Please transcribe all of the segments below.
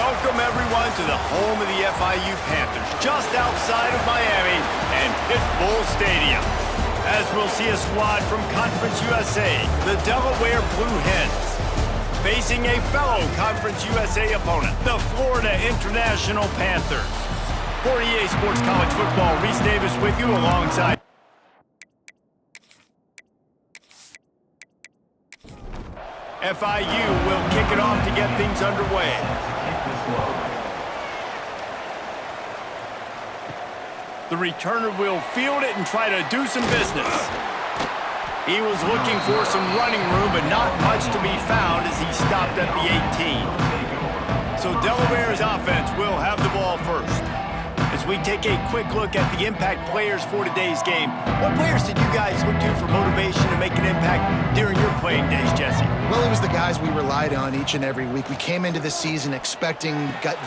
Welcome, everyone, to the home of the FIU Panthers, just outside of Miami and Pitbull Stadium. As we'll see a squad from Conference USA, the Delaware Blue Hens, facing a fellow Conference USA opponent, the Florida International Panthers. For EA Sports College Football, Reese Davis with you alongside FIU will kick it off to get things underway. The returner will field it and try to do some business. He was looking for some running room, but not much to be found as he stopped at the 18. So Delaware's offense will have the ball first. As we take a quick look at the impact players for today's game, what players did you guys look to for motivation to make an impact during your playing days, Jesse? Well, it was the guys we relied on each and every week. We came into the season expecting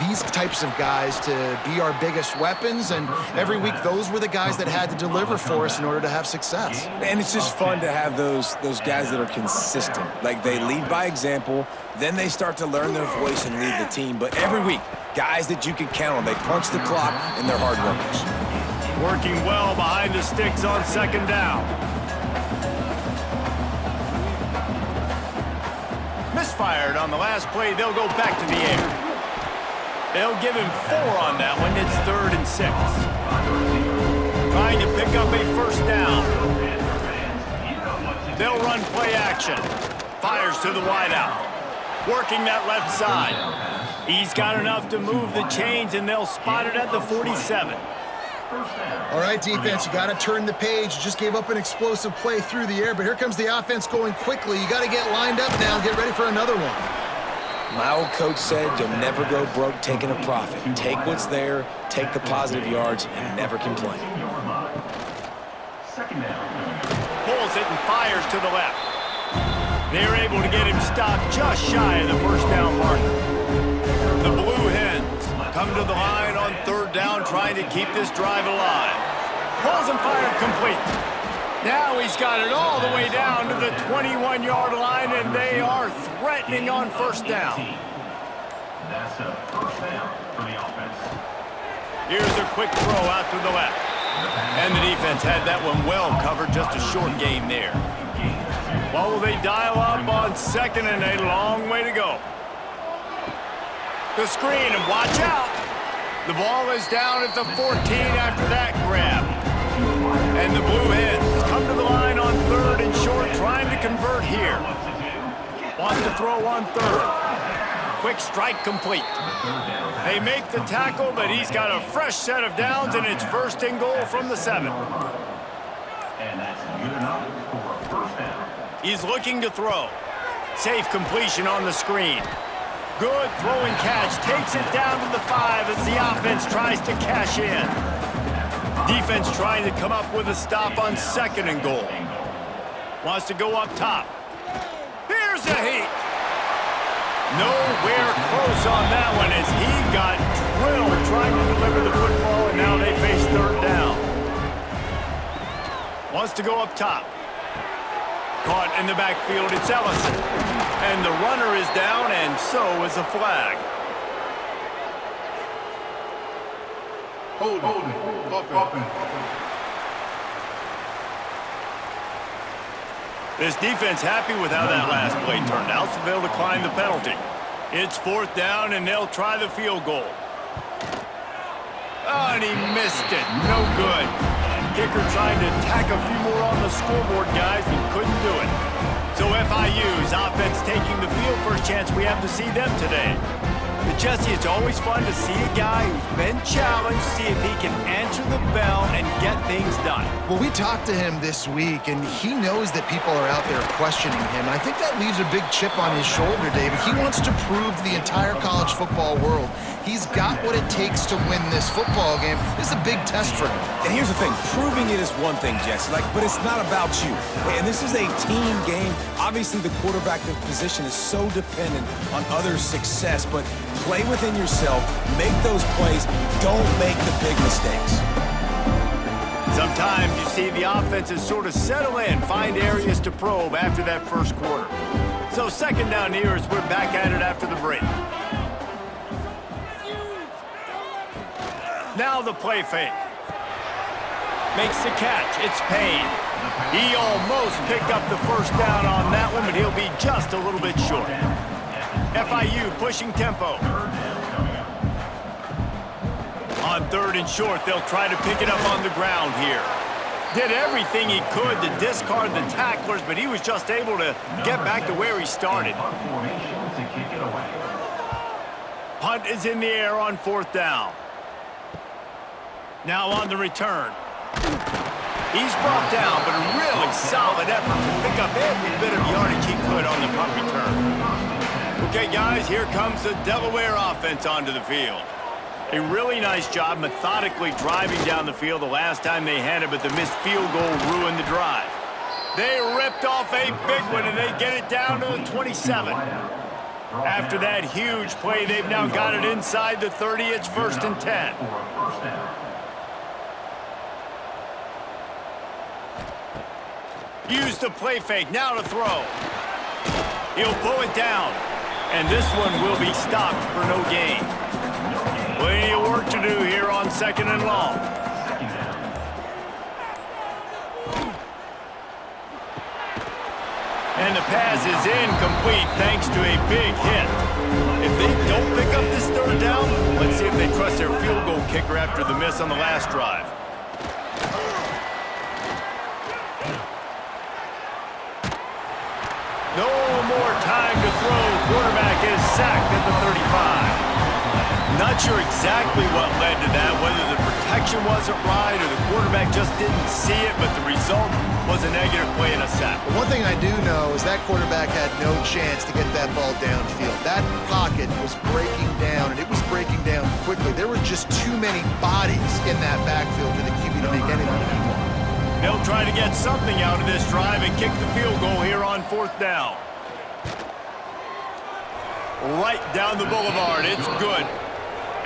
these types of guys to be our biggest weapons, and every week those were the guys that had to deliver for us in order to have success. And it's just fun to have those guys that are consistent. Like, they lead by example, then they start to learn their voice and lead the team. But every week, guys that you can count on. They punch the clock, and they're hard workers. Working well behind the sticks on second down. Misfired on the last play. They'll go back to the air. They'll give him 4 on that one. It's 3rd and 6. Trying to pick up a first down. They'll run play action. Fires to the wideout. Working that left side. He's got enough to move the chains, and they'll spot it at the 47. All right, defense, you got to turn the page. You just gave up an explosive play through the air, but here comes the offense going quickly. You got to get lined up now and get ready for another one. My old coach said you'll never go broke taking a profit. Take what's there, take the positive yards, and never complain. Pulls it and fires to the left. They're able to get him stopped just shy of the first down marker. The Blue Hens come to the line on 3rd down, trying to keep this drive alive. Pulls and fired complete. Now he's got it all the way down to the 21-yard line, and they are threatening on first down. That's a first down for the offense. Here's a quick throw out to the left. And the defense had that one well covered, just a short gain there. Well, will they dial up on 2nd and a long way to go? The screen, and watch out. The ball is down at the 14 after that grab. And the Blue Hens come to the line on 3rd and short, trying to convert here. Wants to throw on 3rd. Quick strike complete. They make the tackle, but he's got a fresh set of downs, and it's 1st and goal from the 7. And that's good enough for a first down. He's looking to throw. Safe completion on the screen. Good throwing catch. Takes it down to the 5 as the offense tries to cash in. Defense trying to come up with a stop on 2nd and goal. Wants to go up top. Here's a heat. Nowhere close on that one as he got drilled trying to deliver the football, and now they face 3rd down. Wants to go up top. Caught in the backfield, it's Ellison. And the runner is down, and so is a flag. Hold it. This defense happy with how that last play turned out, so they'll decline the penalty. It's 4th down, and they'll try the field goal. Oh, and he missed it. No good. Kicker trying to tack a few more on the scoreboard, guys, and couldn't do it. So FIU's offense taking the field. First chance we have to see them today. But Jesse, it's always fun to see a guy who's been challenged, see if he can answer the bell and get things done. Well, we talked to him this week, and he knows that people are out there questioning him. And I think that leaves a big chip on his shoulder, David. He wants to prove to the entire college football world he's got what it takes to win this football game. This is a big test for him. And here's the thing. Proving it is one thing, Jesse. But it's not about you. And this is a team game. Obviously, the quarterback position is so dependent on others' success, but play within yourself, make those plays, don't make the big mistakes. Sometimes you see the offenses sort of settle in, find areas to probe after that first quarter. So 2nd down here as we're back at it after the break. Now the play fake. Makes the catch. It's Payne. He almost picked up the first down on that one, but he'll be just a little bit short. FIU pushing tempo. On 3rd and short, they'll try to pick it up on the ground here. Did everything he could to discard the tacklers, but he was just able to get back to where he started. Punt is in the air on 4th down. Now on the return. He's brought down, but a really solid effort to pick up every bit of yardage he could on the punt return. Okay, guys, here comes the Delaware offense onto the field. A really nice job methodically driving down the field the last time they had it, but the missed field goal ruined the drive. They ripped off a big one, and they get it down to the 27. After that huge play, they've now got it inside the 30. It's 1st and 10. Use the play fake, now to throw. He'll pull it down, and this one will be stopped for no gain. Plenty of work to do here on 2nd and long. And the pass is incomplete thanks to a big hit. If they don't pick up this 3rd down, let's see if they trust their field goal kicker after the miss on the last drive. No more time to throw. Quarterback is sacked at the 35. Not sure exactly what led to that, whether the protection wasn't right or the quarterback just didn't see it, but the result was a negative play and a sack. But one thing I do know is that quarterback had no chance to get that ball downfield. That pocket was breaking down, and it was breaking down quickly. There were just too many bodies in that backfield for the QB to make anything happen. They'll try to get something out of this drive and kick the field goal here on 4th down. Right down the boulevard. It's good.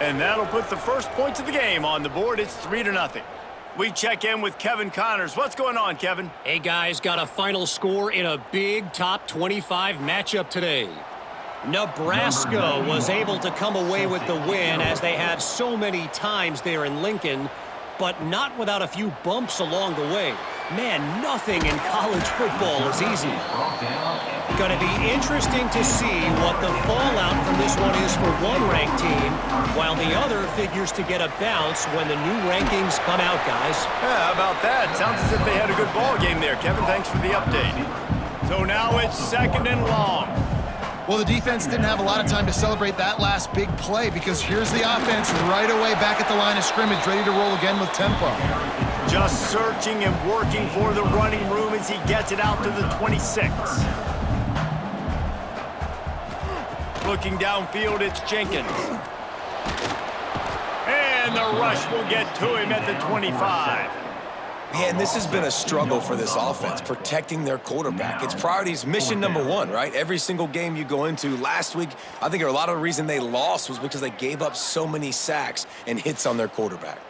And that'll put the first points of the game on the board. It's 3-0. We check in with Kevin Connors. What's going on, Kevin? Hey, guys, got a final score in a big top 25 matchup today. Nebraska was able to come away with the win, as they have so many times there in Lincoln, but not without a few bumps along the way. Man, nothing in college football is easy. Going to be interesting to see what the fallout from this one is for one ranked team, while the other figures to get a bounce when the new rankings come out, guys. Yeah, how about that? Sounds as if they had a good ball game there, Kevin. Thanks for the update. So now it's 2nd and long. Well, the defense didn't have a lot of time to celebrate that last big play, because here's the offense right away back at the line of scrimmage, ready to roll again with tempo. Just searching and working for the running room as he gets it out to the 26. Looking downfield, it's Jenkins. And the rush will get to him at the 25. Man, this has been a struggle for this offense, protecting their quarterback. It's priorities mission number 1, right? Every single game you go into. Last week, I think a lot of the reason they lost was because they gave up so many sacks and hits on their quarterback.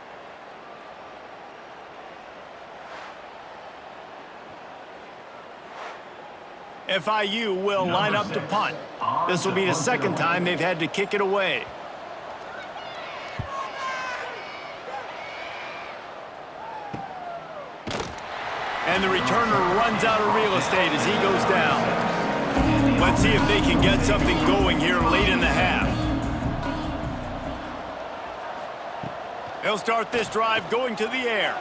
FIU will line up to punt. This will be the 2nd time they've had to kick it away. And the returner runs out of real estate as he goes down. Let's see if they can get something going here late in the half. They'll start this drive going to the air.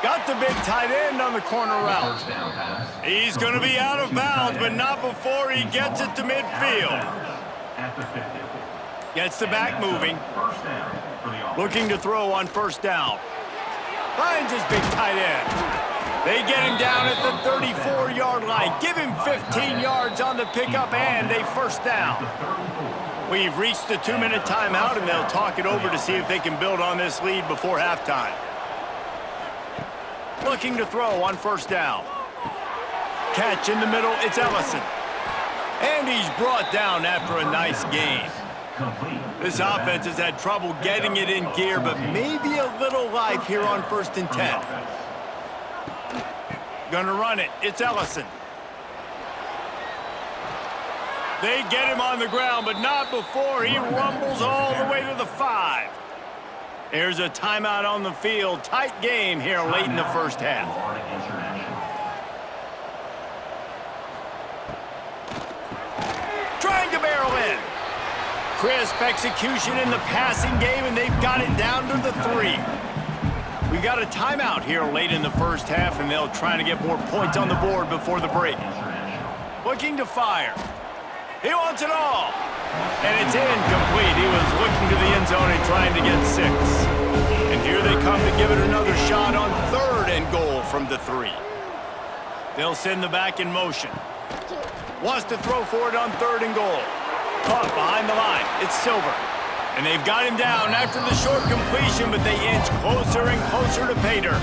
Got the big tight end on the corner route. He's going to be out of bounds, but not before he gets it to midfield. Gets the back moving. Looking to throw on 1st down. Finds his big tight end. They get him down at the 34-yard line. Give him 15 yards on the pickup and a 1st down. We've reached the 2-minute timeout, and they'll talk it over to see if they can build on this lead before halftime. Looking to throw on 1st down. Catch in the middle, it's Ellison. And he's brought down after a nice gain. This offense has had trouble getting it in gear, but maybe a little life here on 1st and 10. Gonna run it, it's Ellison. They get him on the ground, but not before he rumbles all the way to the 5. There's a timeout on the field. Tight game here late in the first half. Trying to barrel in. Crisp execution in the passing game, and they've got it down to the 3. We got a timeout here late in the first half, and they'll try to get more points on the board before the break. Looking to fire. He wants it all. And it's incomplete. He was looking to the end zone and trying to get 6. And here they come to give it another shot on 3rd and goal from the 3. They'll send the back in motion. Wants to throw for it on 3rd and goal. Caught behind the line. It's Silver. And they've got him down after the short completion, but they inch closer and closer to pay dirt.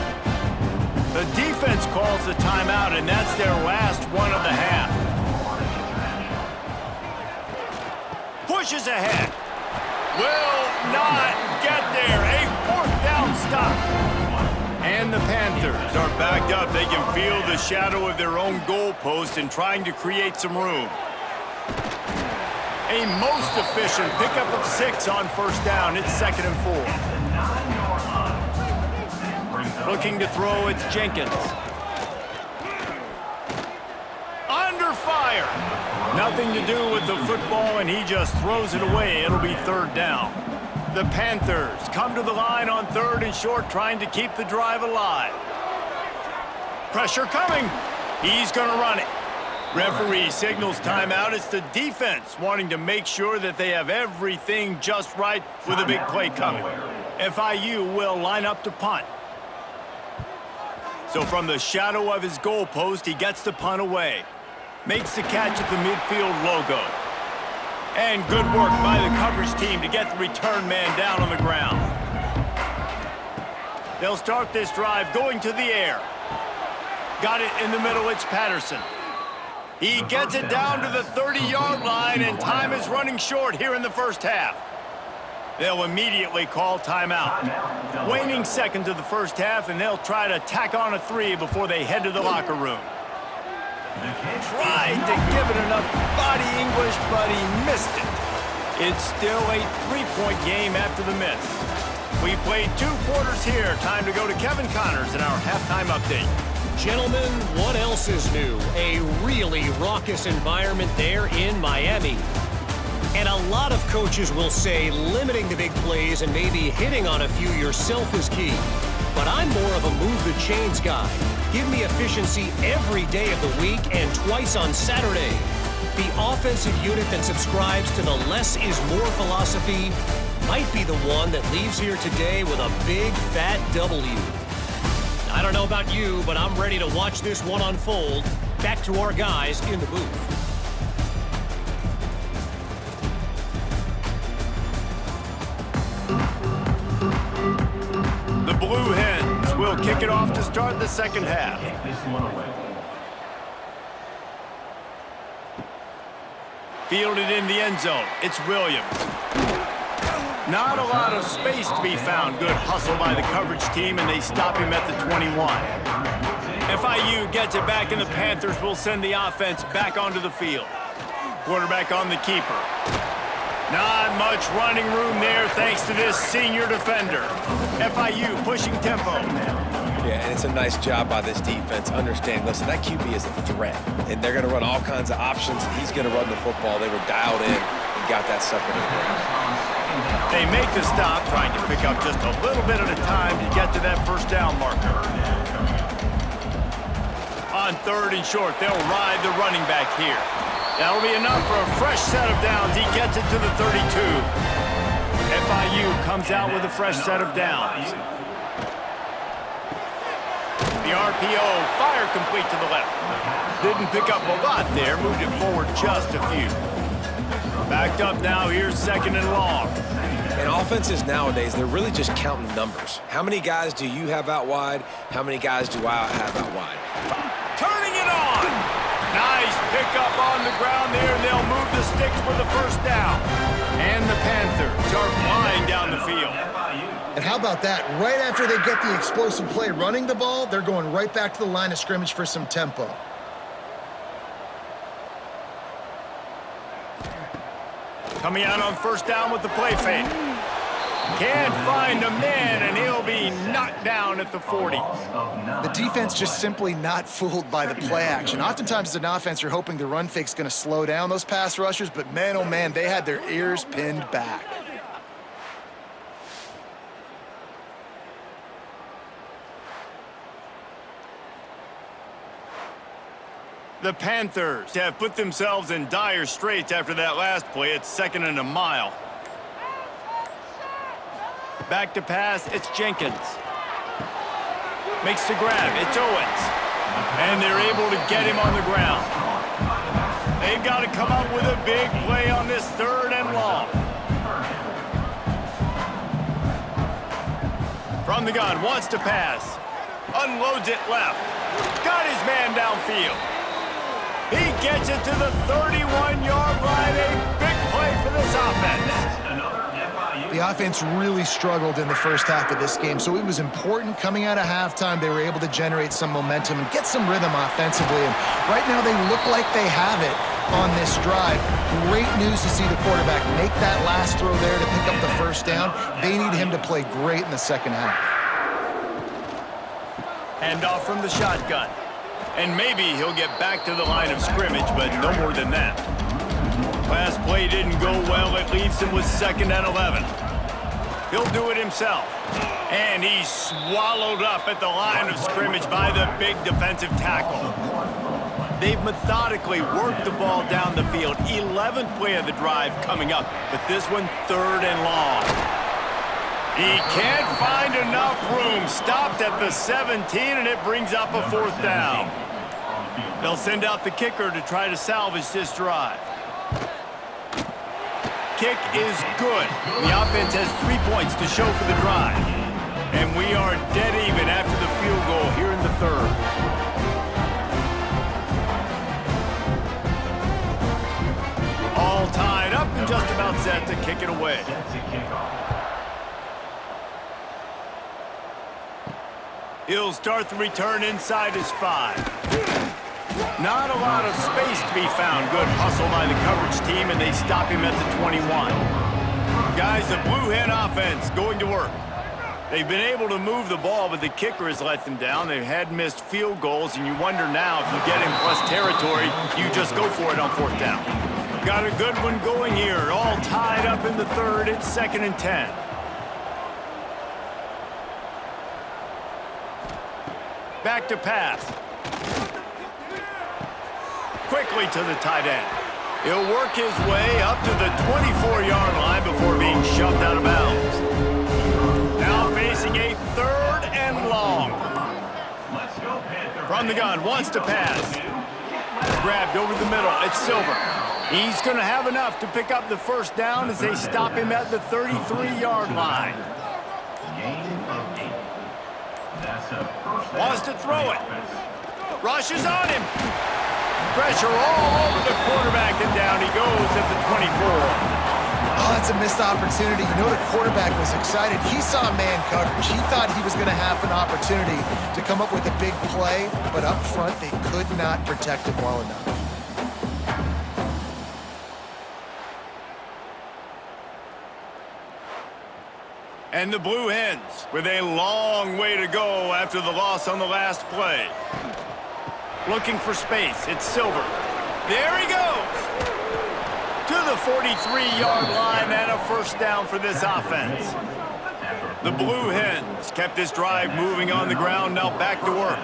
The defense calls the timeout, and that's their last one of the half. Pushes ahead. Will not get there. A 4th down stop. And the Panthers are backed up. They can feel the shadow of their own goalpost and trying to create some room. A most efficient pickup of 6 on 1st down. It's 2nd and 4. Looking to throw, it's Jenkins. Under fire. Nothing to do with the football, and he just throws it away. It'll be 3rd down. The Panthers come to the line on 3rd and short, trying to keep the drive alive. Pressure coming. He's going to run it. Referee signals timeout. It's the defense wanting to make sure that they have everything just right with a big play coming. FIU will line up to punt. So from the shadow of his goalpost, he gets the punt away. Makes the catch at the midfield logo. And good work by the coverage team to get the return man down on the ground. They'll start this drive going to the air. Got it in the middle, it's Patterson. He gets it down to the 30-yard line, and time is running short here in the first half. They'll immediately call timeout. Waning seconds of the first half, and they'll try to tack on a 3 before they head to the locker room. Tried to give it enough body English, but he missed it. It's still a 3-point game after the miss. We played 2 quarters here. Time to go to Kevin Connors in our halftime update. Gentlemen, what else is new? A really raucous environment there in Miami. And a lot of coaches will say limiting the big plays and maybe hitting on a few yourself is key. But I'm more of a move the chains guy. Give me efficiency every day of the week and twice on Saturday. The offensive unit that subscribes to the less is more philosophy might be the one that leaves here today with a big fat W. I don't know about you, but I'm ready to watch this one unfold. Back to our guys in the booth. The Blue Hens will kick it off to start the second half. Fielded in the end zone. It's Williams. Not a lot of space to be found. Good hustle by the coverage team, and they stop him at the 21. FIU gets it back, and the Panthers will send the offense back onto the field. Quarterback on the keeper. Not much running room there thanks to this senior defender. FIU pushing tempo. Yeah, and it's a nice job by this defense. Understand, listen, that QB is a threat, and they're going to run all kinds of options. He's going to run the football. They were dialed in and got that sucker in there. They make the stop, trying to pick up just a little bit at a time to get to that first down marker. On 3rd and short, they'll ride the running back here. That'll be enough for a fresh set of downs. He gets it to the 32. FIU comes out with a fresh set of downs. The RPO, fire complete to the left. Didn't pick up a lot there, moved it forward just a few. Backed up now, here's 2nd and long. And offenses nowadays, they're really just counting numbers. How many guys do you have out wide? How many guys do I have out wide? Turning it on! Nice pickup on the ground there, and they'll move the sticks for the first down. And the Panthers are flying down the field. And how about that? Right after they get the explosive play running the ball, they're going right back to the line of scrimmage for some tempo. Coming out on first down with the play fake. Can't find a man, and he'll be knocked down at the 40. The defense just simply not fooled by the play action. Oftentimes as an offense, you're hoping the run fake's going to slow down those pass rushers, but man, oh man, they had their ears pinned back. The Panthers have put themselves in dire straits after that last play. It's 2nd and a mile. Back to pass, it's Jenkins. Makes the grab, it's Owens. And they're able to get him on the ground. They've got to come up with a big play on this 3rd and long. From the gun, wants to pass. Unloads it left. Got his man downfield. He gets it to the 31-yard line. A big play for this offense. The offense really struggled in the first half of this game, so it was important coming out of halftime they were able to generate some momentum and get some rhythm offensively. And right now they look like they have it on this drive. Great news to see the quarterback make that last throw there to pick up the 1st down. They need him to play great in the 2nd half. Handoff from the shotgun. And maybe he'll get back to the line of scrimmage, but no more than that. Last play didn't go well. It leaves him with 2nd and 11. He'll do it himself. And he's swallowed up at the line of scrimmage by the big defensive tackle. They've methodically worked the ball down the field. 11th play of the drive coming up, but this one 3rd and long. He can't find enough room. Stopped at the 17, and it brings up a 4th down. They'll send out the kicker to try to salvage this drive. Kick is good. The offense has 3 points to show for the drive. And we are dead even after the field goal here in the 3rd. All tied up and just about set to kick it away. He'll start the return inside his 5. Not a lot of space to be found. Good hustle by the coverage team, and they stop him at the 21. Guys, the Blue Hen offense going to work. They've been able to move the ball, but the kicker has let them down. They've had missed field goals, and you wonder now if you get in plus territory, you just go for it on 4th down. Got a good one going here. All tied up in the 3rd. It's 2nd and 10. Back to pass. Quickly to the tight end. He'll work his way up to the 24-yard line before being shoved out of bounds. Now facing a 3rd and long. From the gun, wants to pass. Grabbed over the middle. It's Silver. He's going to have enough to pick up the 1st down as they stop him at the 33-yard line. Wants to throw it. Rushes on him. Pressure all over the quarterback, and down he goes at the 24. Oh, that's a missed opportunity. You know the quarterback was excited. He saw man coverage. He thought he was going to have an opportunity to come up with a big play, but up front they could not protect him well enough. And the Blue Hens with a long way to go after the loss on the last play. Looking for space. It's Silver. There he goes. To the 43-yard line and a 1st down for this offense. The Blue Hens kept this drive moving on the ground. Now back to work.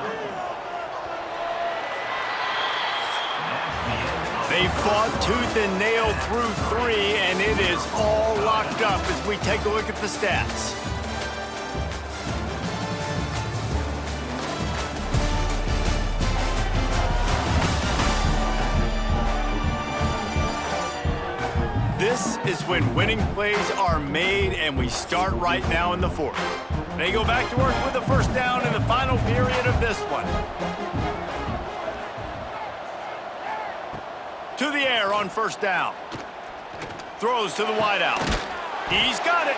They fought tooth and nail through 3, and it is all locked up as we take a look at the stats. This is when winning plays are made, and we start right now in the 4th. They go back to work with a 1st down in the final period of this one. To the air on 1st down. Throws to the wideout. He's got it.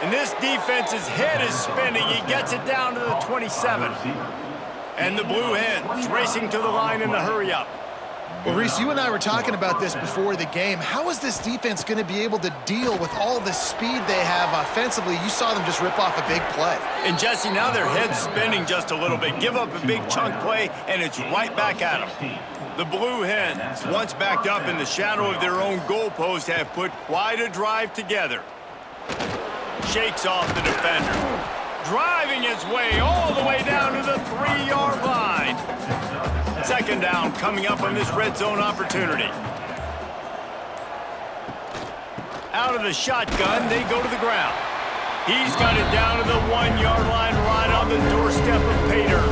And this defense's head is spinning. He gets it down to the 27. And the Blue Hens racing to the line in the hurry-up. Well, Reese, you and I were talking about this before the game. How is this defense going to be able to deal with all the speed they have offensively? You saw them just rip off a big play. And Jesse, now their head's spinning just a little bit. Give up a big chunk play, and it's right back at them. The Blue Hens, once backed up in the shadow of their own goalpost, have put quite a drive together. Shakes off the defender. Driving his way all the way down to the 3-yard line. Second down coming up on this red zone opportunity. Out of the shotgun, they go to the ground. He's got it down to the 1-yard line right on the doorstep of Pater.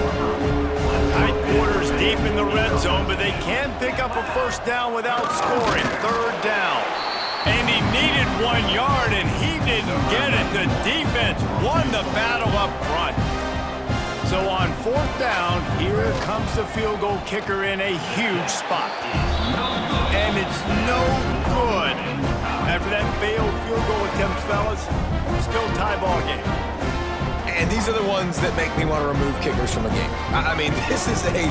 Tight quarters deep in the red zone, but they can pick up a first down without scoring. Third down. And he needed 1 yard, and he didn't get it. The defense won the battle up front. So on fourth down, here comes the field goal kicker in a huge spot. And it's no good. After that failed field goal attempt, fellas, still tie ball game. And these are the ones that make me want to remove kickers from a game. I mean, this is a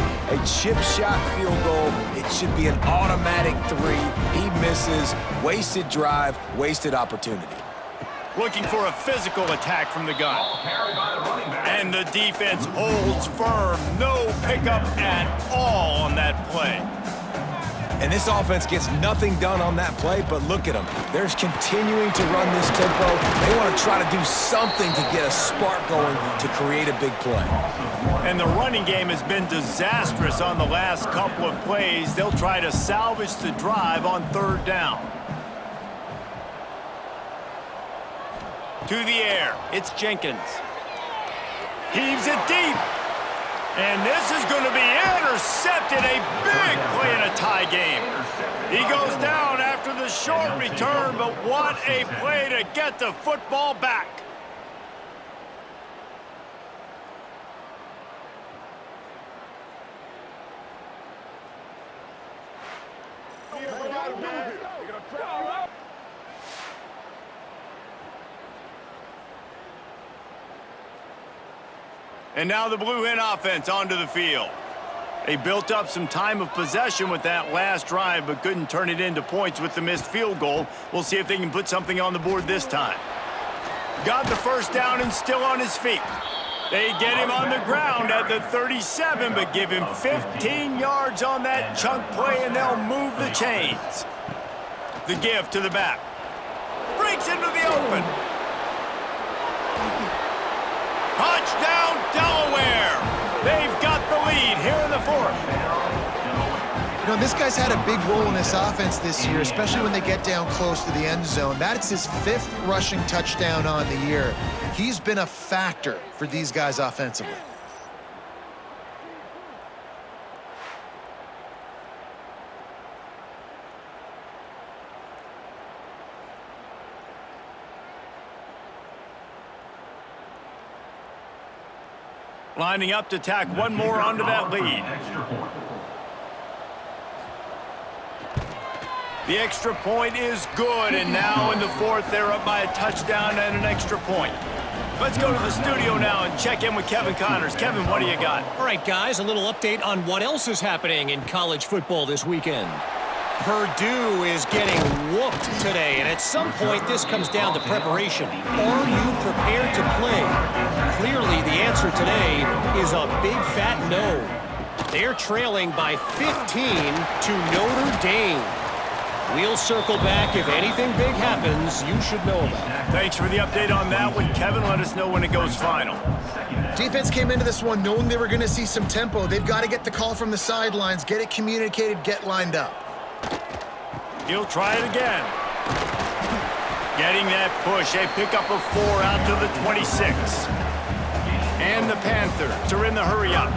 chip shot field goal. It should be an automatic 3. He misses. Wasted drive, wasted opportunity. Looking for a physical attack from the gun. And the defense holds firm. No pickup at all on that play. And this offense gets nothing done on that play, but look at them. They're continuing to run this tempo. They want to try to do something to get a spark going to create a big play. And the running game has been disastrous on the last couple of plays. They'll try to salvage the drive on third down. To the air, it's Jenkins. Heaves it deep. And this is going to be intercepted. A big play in a tie game. He goes down after the short return, but what a play to get the football back. And now the Blue Hen offense onto the field. They built up some time of possession with that last drive, but couldn't turn it into points with the missed field goal. We'll see if they can put something on the board this time. Got the first down and still on his feet. They get him on the ground at the 37, but give him 15 yards on that chunk play, and they'll move the chains. The give to the back. Breaks into the open. Touchdown, Delaware! They've got the lead here in the fourth. You know, this guy's had a big role in this offense this year, especially when they get down close to the end zone. That's his 5th rushing touchdown on the year. He's been a factor for these guys offensively. Lining up to tack one more onto that lead. The extra point is good, and now in the fourth, they're up by a touchdown and an extra point. Let's go to the studio now and check in with Kevin Connors. Kevin, what do you got? All right, guys, a little update on what else is happening in college football this weekend. Purdue is getting whooped today, and at some point this comes down to preparation. Are you prepared to play? Clearly the answer today is a big fat no. They're trailing by 15 to Notre Dame. We'll circle back. If anything big happens, you should know about it. Thanks for the update on that one, Kevin. Let us know when it goes final. Defense came into this one knowing they were going to see some tempo. They've got to get the call from the sidelines, get it communicated, get lined up. He'll try it again. Getting that push. A pickup of 4 out to the 26. And the Panthers are in the hurry-up.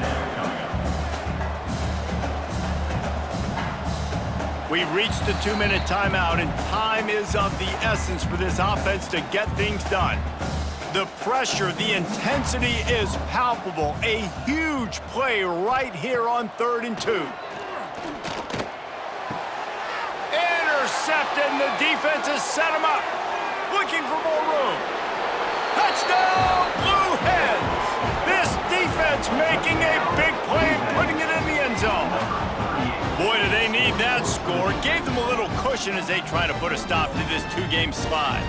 We've reached the 2-minute timeout, and time is of the essence for this offense to get things done. The pressure, the intensity is palpable. A huge play right here on 3rd and 2. Intercepted, and the defense has set him up. Looking for more room. Touchdown, Blue Hens! This defense making a big play and putting it in the end zone. Boy, do they need caution as they try to put a stop to this two-game slide.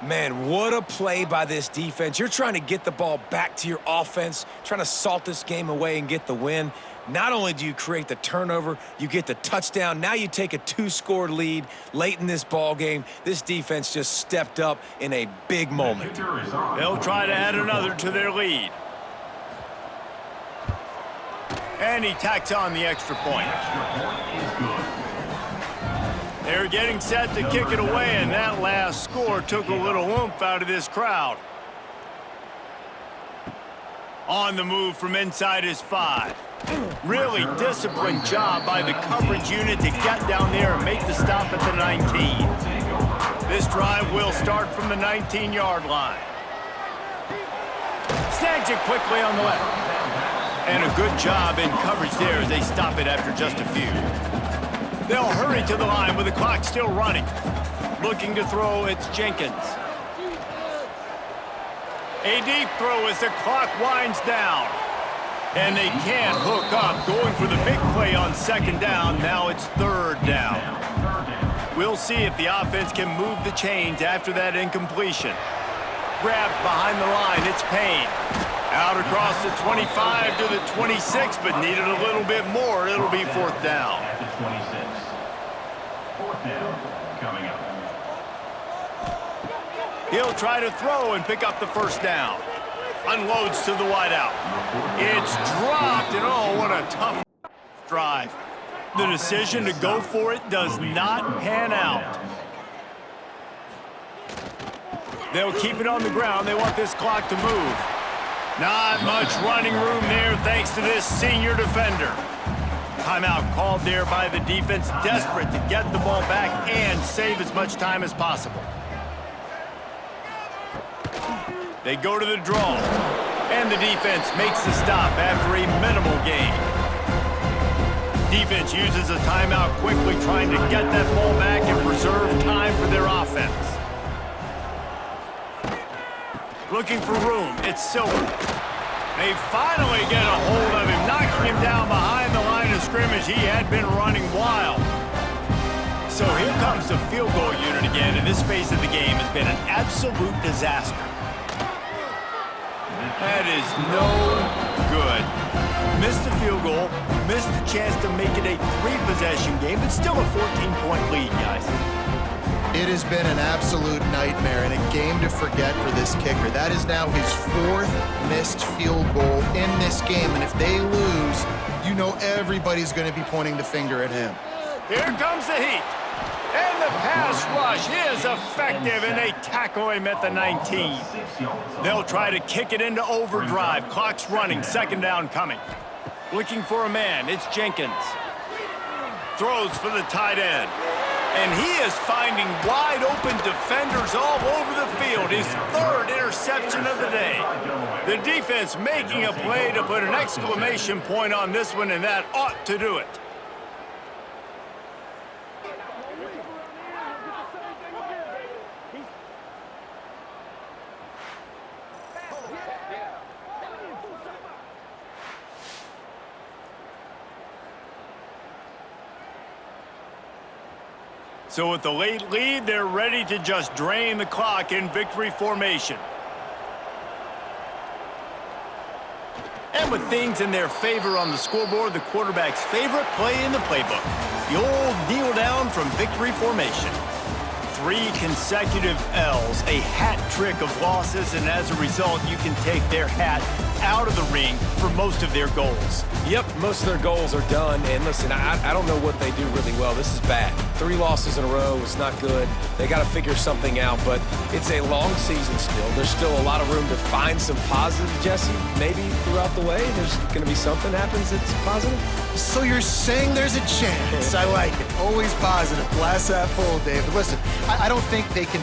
Man, what a play by this defense. You're trying to get the ball back to your offense, trying to salt this game away and get the win. Not only do you create the turnover, you get the touchdown. Now you take a 2-score lead late in this ball game. This defense just stepped up in a big moment. They'll try to add another to their lead. And he tacks on the extra point. They're getting set to kick it away, and that last score took a little oomph out of this crowd. On the move from inside his 5. Really disciplined job by the coverage unit to get down there and make the stop at the 19. This drive will start from the 19-yard line. Snags it quickly on the left. And a good job in coverage there as they stop it after just a few. They'll hurry to the line with the clock still running. Looking to throw, it's Jenkins. A deep throw as the clock winds down. And they can't hook up, going for the big play on second down. Now it's third down. We'll see if the offense can move the chains after that incompletion. Grabbed behind the line, it's Payne. Out across the 25 to the 26, but needed a little bit more. It'll be fourth down. At the 26. Fourth down coming up. He'll try to throw and pick up the first down. Unloads to the wideout. It's dropped, and oh, what a tough drive. The decision to go for it does not pan out. They'll keep it on the ground. They want this clock to move. Not much running room there thanks to this senior defender. Timeout called there by the defense, desperate to get the ball back and save as much time as possible. They go to the draw, and the defense makes the stop after a minimal gain. Defense uses a timeout quickly, trying to get that ball back and preserve time for their offense. Looking for room, it's Silver. They finally get a hold of him, knocking him down behind the line of scrimmage. He had been running wild. So here comes the field goal unit again, and this phase of the game has been an absolute disaster. That is no good. Missed the field goal, missed the chance to make it a 3-possession game, but still a 14-point lead, guys. It has been an absolute nightmare and a game to forget for this kicker. That is now his 4th missed field goal in this game, and if they lose, you know everybody's going to be pointing the finger at him. Here comes the heat. And the pass rush is effective, and they tackle him at the 19. They'll try to kick it into overdrive. Clock's running, second down coming. Looking for a man, it's Jenkins. Throws for the tight end. And he is finding wide open defenders all over the field. His 3rd interception of the day. The defense making a play to put an exclamation point on this one, and that ought to do it. So with the late lead, they're ready to just drain the clock in victory formation. And with things in their favor on the scoreboard, the quarterback's favorite play in the playbook. The old kneel down from victory formation. 3 consecutive L's, a hat trick of losses, and as a result, you can take their hat out of the ring for most of their goals. Yep, most of their goals are done. And listen, I don't know what they do really well. This is bad. 3 losses in a row. It's not good. They got to figure something out, but it's a long season still. There's still a lot of room to find some positive, Jesse. Maybe throughout the way, there's going to be something happens that's positive. So you're saying there's a chance. I like it. Always positive. Glass half full, David. Listen, I don't think they can